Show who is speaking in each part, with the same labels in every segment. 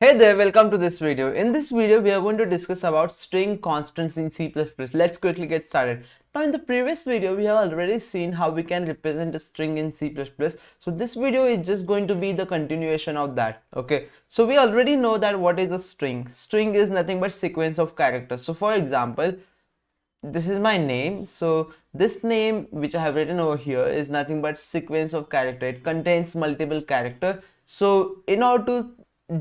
Speaker 1: Hey there, welcome to this video. In this video, we are going to discuss about string constants in C++. Let's quickly get started. Now, in the previous video, we have already seen how we can represent a string in C++. So this video is just going to be the continuation of that. Okay. So we already know that what is a string. String is nothing but sequence of characters. So for example, this is my name. So this name which I have written over here is nothing but sequence of character. It contains multiple character. So in order to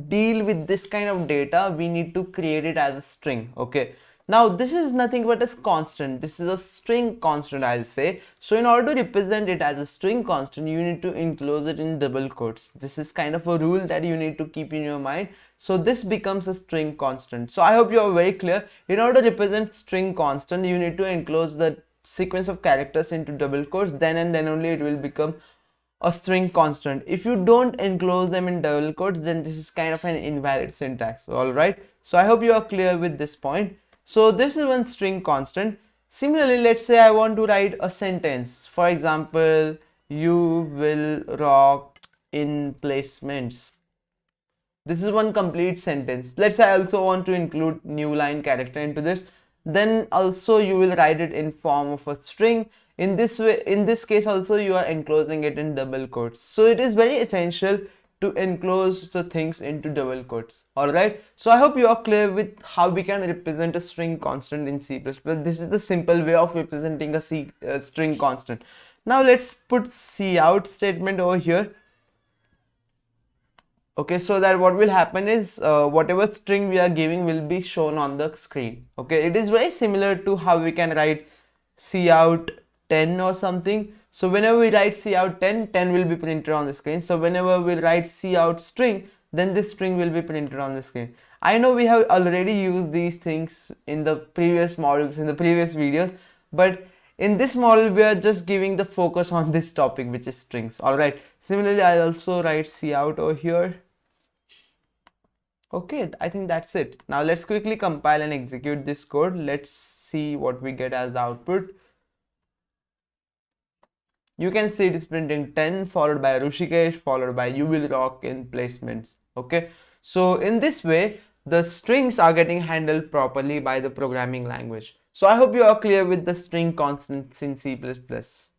Speaker 1: deal with this kind of data, we need to create it as a string. Okay, now this is nothing but a constant. This is a string constant, I'll say. So in order to represent it as a string constant, you need to enclose it in double quotes. This is kind of a rule that you need to keep in your mind. So this becomes a string constant. So I hope you are very clear. In order to represent string constant, you need to enclose the sequence of characters into double quotes. Then and then only it will become a string constant. If you don't enclose them in double quotes, then this is kind of an invalid syntax. All right, so I hope you are clear with this point. So this is one string constant. Similarly, let's say I want to write a sentence. For example, you will rock in placements. This is one complete sentence. Let's say I also want to include new line character into this. Then also you will write it in form of a string. In this way, in this case also you are enclosing it in double quotes. So it is very essential to enclose the things into double quotes. Alright, so I hope you are clear with how we can represent a string constant in C++. This is the simple way of representing a string constant. Now let's put cout statement over here. Okay, so that what will happen is whatever string we are giving will be shown on the screen. Okay, it is very similar to how we can write cout 10 or something. So whenever we write cout 10, 10 will be printed on the screen. So whenever we write cout string, then this string will be printed on the screen. I know we have already used these things in the previous models, in the previous videos, but in this model we are just giving the focus on this topic, which is strings. All right, similarly I also write cout over here. Okay, I think that's it. Now let's quickly compile and execute this code. Let's see what we get as output. You can see it is printing 10 followed by Rushikesh followed by you will rock in placements. Okay, so in this way the strings are getting handled properly by the programming language. So I hope you are clear with the string constants in C++.